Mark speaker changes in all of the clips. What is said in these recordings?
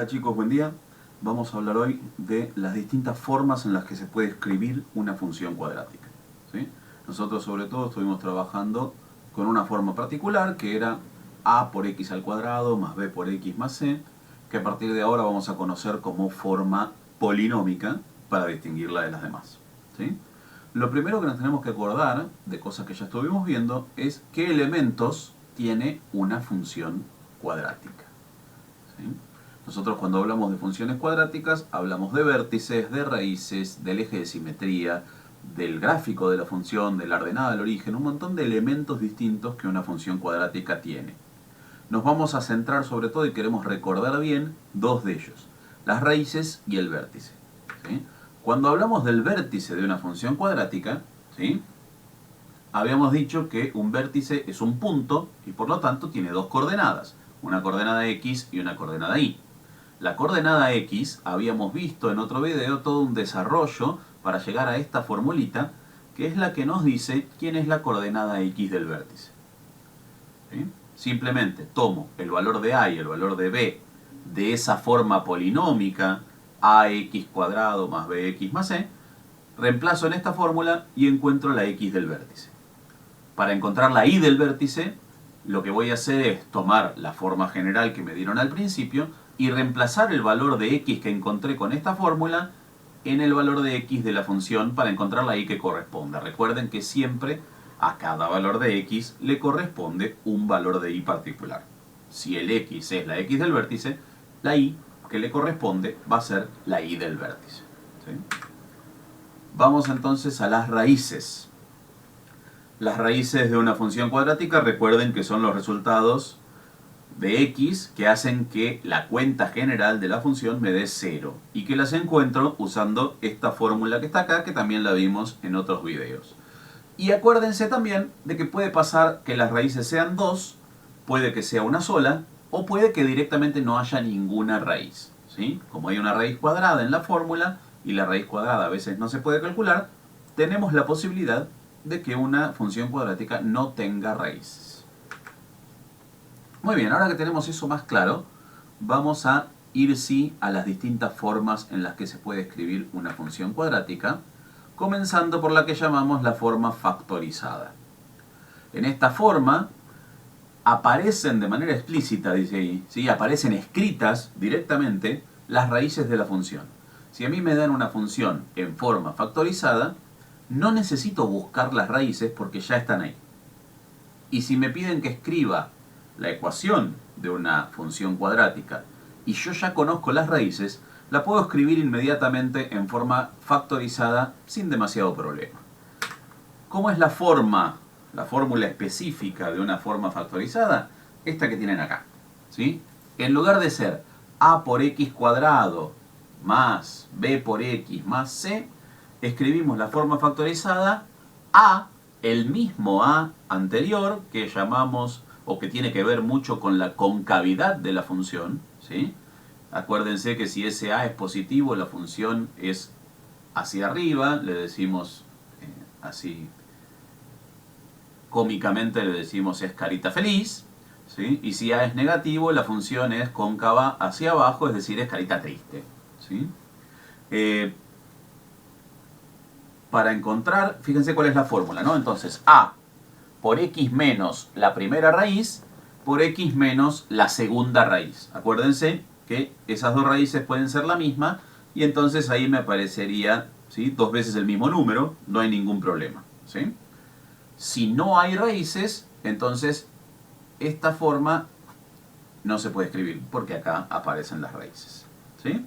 Speaker 1: Hola chicos, buen día. Vamos a hablar hoy de las distintas formas en las que se puede escribir una función cuadrática. ¿Sí? Nosotros sobre todo estuvimos trabajando con una forma particular que era a por x al cuadrado más b por x más c, que a partir de ahora vamos a conocer como forma polinómica para distinguirla de las demás. ¿Sí? Lo primero que nos tenemos que acordar de cosas que ya estuvimos viendo es qué elementos tiene una función cuadrática. ¿Sí? Nosotros cuando hablamos de funciones cuadráticas hablamos de vértices, de raíces, del eje de simetría, del gráfico de la función, de la ordenada del origen, un montón de elementos distintos que una función cuadrática tiene. Nos vamos a centrar sobre todo y queremos recordar bien dos de ellos, las raíces y el vértice. ¿Sí? Cuando hablamos del vértice de una función cuadrática, ¿sí?, habíamos dicho que un vértice es un punto y por lo tanto tiene dos coordenadas, una coordenada x y una coordenada y. La coordenada x, habíamos visto en otro video todo un desarrollo para llegar a esta formulita, que es la que nos dice quién es la coordenada x del vértice. ¿Sí? Simplemente tomo el valor de a y el valor de b de esa forma polinómica, ax cuadrado más bx más c, reemplazo en esta fórmula y encuentro la x del vértice. Para encontrar la y del vértice, lo que voy a hacer es tomar la forma general que me dieron al principio y reemplazar el valor de x que encontré con esta fórmula en el valor de x de la función para encontrar la y que corresponda. Recuerden que siempre a cada valor de x le corresponde un valor de y particular. Si el x es la x del vértice, la y que le corresponde va a ser la y del vértice. ¿Sí? Vamos entonces a las raíces. Las raíces de una función cuadrática, recuerden que son los resultados de x que hacen que la cuenta general de la función me dé 0 y que las encuentro usando esta fórmula que está acá, que también la vimos en otros videos. Y acuérdense también de que puede pasar que las raíces sean 2, puede que sea una sola o puede que directamente no haya ninguna raíz. ¿Sí? Como hay una raíz cuadrada en la fórmula y la raíz cuadrada a veces no se puede calcular, tenemos la posibilidad de que una función cuadrática no tenga raíces. Muy bien, ahora que tenemos eso más claro, vamos a ir sí a las distintas formas en las que se puede escribir una función cuadrática, comenzando por la que llamamos la forma factorizada. En esta forma aparecen de manera explícita, dice ahí, ¿sí?, aparecen escritas directamente las raíces de la función. Si a mí me dan una función en forma factorizada, no necesito buscar las raíces porque ya están ahí. Y si me piden que escriba la ecuación de una función cuadrática y yo ya conozco las raíces, la puedo escribir inmediatamente en forma factorizada sin demasiado problema. ¿Cómo es la fórmula específica de una forma factorizada? Esta que tienen acá. ¿Sí? En lugar de ser a por x cuadrado más b por x más c, escribimos la forma factorizada a, el mismo a anterior, que llamamos, o que tiene que ver mucho con la concavidad de la función. ¿Sí? Acuérdense que si ese a es positivo, la función es hacia arriba, le decimos así, cómicamente le decimos es carita feliz. ¿Sí? Y si a es negativo, la función es cóncava hacia abajo, es decir, es carita triste. ¿Sí? Para encontrar, fíjense cuál es la fórmula, ¿no? Entonces, a por x menos la primera raíz por x menos la segunda raíz. Acuérdense que esas dos raíces pueden ser la misma y entonces ahí me aparecería, ¿sí?, dos veces el mismo número, no hay ningún problema. ¿Sí? Si no hay raíces, entonces esta forma no se puede escribir porque acá aparecen las raíces. ¿Sí?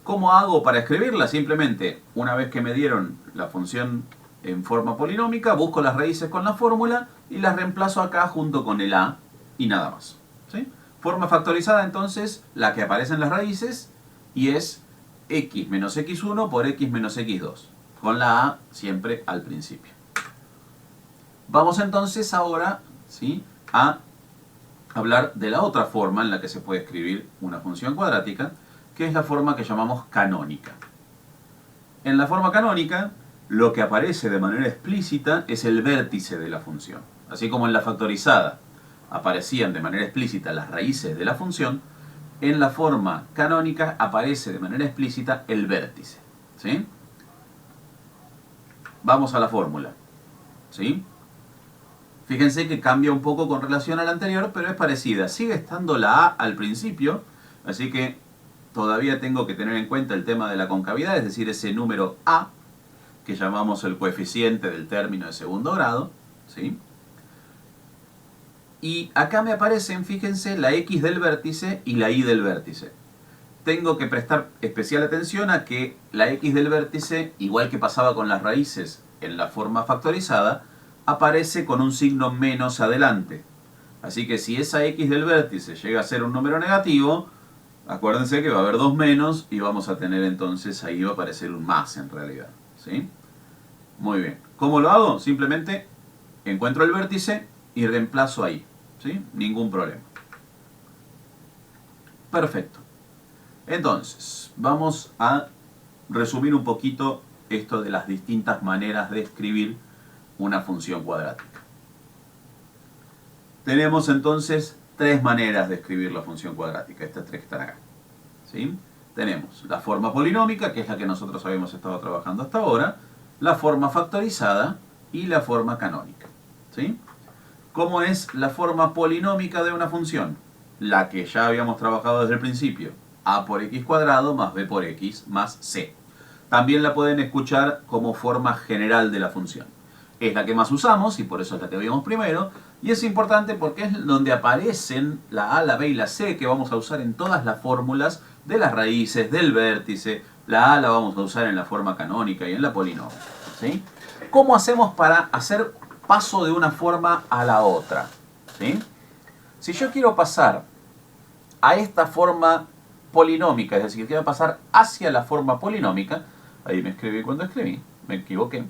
Speaker 1: ¿Cómo hago para escribirla? Simplemente, una vez que me dieron la función en forma polinómica, busco las raíces con la fórmula y las reemplazo acá junto con el a y nada más. ¿Sí? Forma factorizada, entonces, la que aparecen las raíces y es x menos x1 por x menos x2, con la a siempre al principio. Vamos entonces ahora, ¿sí?, a hablar de la otra forma en la que se puede escribir una función cuadrática, que es la forma que llamamos canónica. En la forma canónica, lo que aparece de manera explícita es el vértice de la función. Así como en la factorizada aparecían de manera explícita las raíces de la función, en la forma canónica aparece de manera explícita el vértice. ¿Sí? Vamos a la fórmula. ¿Sí? Fíjense que cambia un poco con relación a la anterior, pero es parecida. Sigue estando la A al principio, así que todavía tengo que tener en cuenta el tema de la concavidad, es decir, ese número A, que llamamos el coeficiente del término de segundo grado. ¿Sí? Y acá me aparecen, fíjense, la X del vértice y la Y del vértice. Tengo que prestar especial atención a que la X del vértice, igual que pasaba con las raíces en la forma factorizada, aparece con un signo menos adelante. Así que si esa X del vértice llega a ser un número negativo, acuérdense que va a haber dos menos y vamos a tener entonces, ahí va a aparecer un más en realidad. ¿Sí? Muy bien. ¿Cómo lo hago? Simplemente encuentro el vértice y reemplazo ahí. ¿Sí? Ningún problema. Perfecto. Entonces, vamos a resumir un poquito esto de las distintas maneras de escribir una función cuadrática. Tenemos entonces tres maneras de escribir la función cuadrática, estas tres que están acá. ¿Sí? Tenemos la forma polinómica, que es la que nosotros habíamos estado trabajando hasta ahora, la forma factorizada y la forma canónica. ¿Sí? ¿Cómo es la forma polinómica de una función? La que ya habíamos trabajado desde el principio. A por x cuadrado más b por x más c. También la pueden escuchar como forma general de la función. Es la que más usamos y por eso es la que vimos primero. Y es importante porque es donde aparecen la a, la b y la c que vamos a usar en todas las fórmulas de las raíces, del vértice. La a la vamos a usar en la forma canónica y en la polinómica. ¿Sí? ¿Cómo hacemos para hacer paso de una forma a la otra? ¿Sí? Si yo quiero pasar a esta forma polinómica, es decir, quiero pasar hacia la forma polinómica, ahí me escribí cuando escribí, me equivoqué,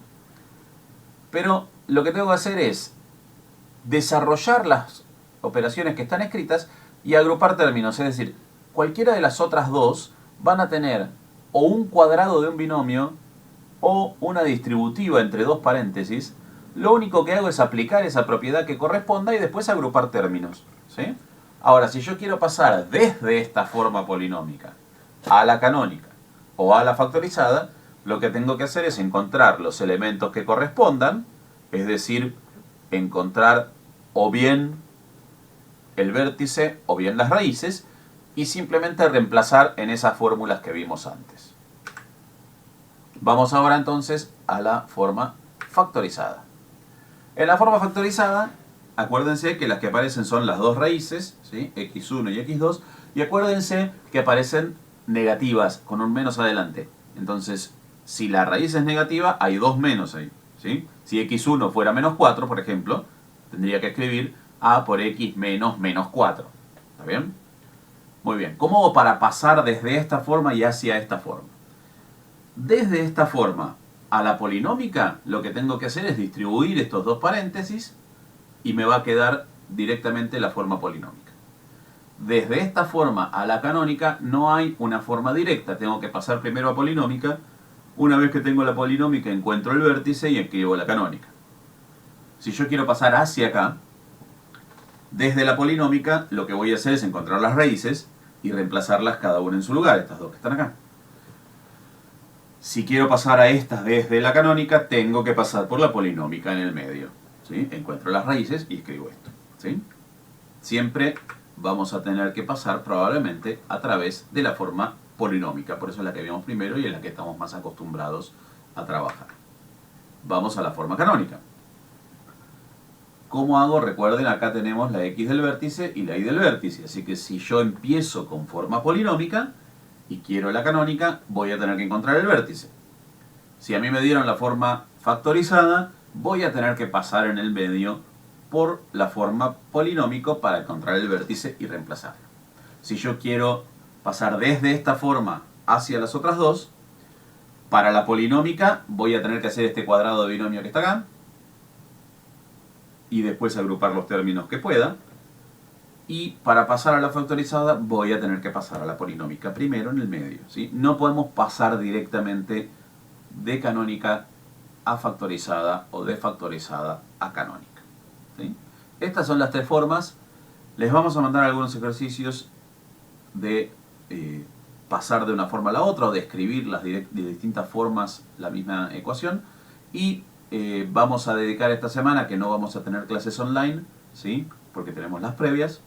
Speaker 1: pero lo que tengo que hacer es desarrollar las operaciones que están escritas y agrupar términos, es decir, cualquiera de las otras dos van a tener o un cuadrado de un binomio o una distributiva entre dos paréntesis. Lo único que hago es aplicar esa propiedad que corresponda y después agrupar términos. ¿Sí? Ahora, si yo quiero pasar desde esta forma polinómica a la canónica o a la factorizada, lo que tengo que hacer es encontrar los elementos que correspondan, es decir, encontrar o bien el vértice o bien las raíces y simplemente reemplazar en esas fórmulas que vimos antes. Vamos ahora entonces a la forma factorizada. En la forma factorizada, acuérdense que las que aparecen son las dos raíces, ¿sí? x1 y x2, y acuérdense que aparecen negativas con un menos adelante. Entonces, si la raíz es negativa, hay dos menos ahí. ¿Sí? Si x1 fuera menos 4, por ejemplo, tendría que escribir a por x menos menos 4. ¿Está bien? Muy bien. ¿Cómo hago para pasar desde esta forma y hacia esta forma? Desde esta forma a la polinómica, lo que tengo que hacer es distribuir estos dos paréntesis y me va a quedar directamente la forma polinómica. Desde esta forma a la canónica no hay una forma directa, tengo que pasar primero a polinómica. Una vez que tengo la polinómica encuentro el vértice y escribo la canónica. Si yo quiero pasar hacia acá, desde la polinómica lo que voy a hacer es encontrar las raíces y reemplazarlas cada una en su lugar, estas dos que están acá. Si quiero pasar a estas desde la canónica, tengo que pasar por la polinómica en el medio. ¿Sí? Encuentro las raíces y escribo esto. ¿Sí? Siempre vamos a tener que pasar probablemente a través de la forma polinómica. Por eso es la que vimos primero y es la que estamos más acostumbrados a trabajar. Vamos a la forma canónica. ¿Cómo hago? Recuerden, acá tenemos la x del vértice y la y del vértice. Así que si yo empiezo con forma polinómica y quiero la canónica, voy a tener que encontrar el vértice. Si a mí me dieron la forma factorizada, voy a tener que pasar en el medio por la forma polinómico para encontrar el vértice y reemplazarlo. Si yo quiero pasar desde esta forma hacia las otras dos, para la polinómica voy a tener que hacer este cuadrado de binomio que está acá y después agrupar los términos que pueda. Y para pasar a la factorizada voy a tener que pasar a la polinómica primero en el medio. ¿Sí? No podemos pasar directamente de canónica a factorizada o de factorizada a canónica. ¿Sí? Estas son las tres formas. Les vamos a mandar algunos ejercicios de pasar de una forma a la otra o de escribir de distintas formas la misma ecuación. Y vamos a dedicar esta semana, que no vamos a tener clases online, ¿sí? Porque tenemos las previas,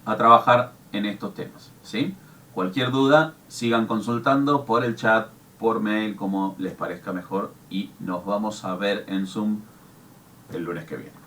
Speaker 1: a trabajar en estos temas, ¿sí? Cualquier duda, sigan consultando por el chat, por mail, como les parezca mejor, y nos vamos a ver en Zoom el lunes que viene.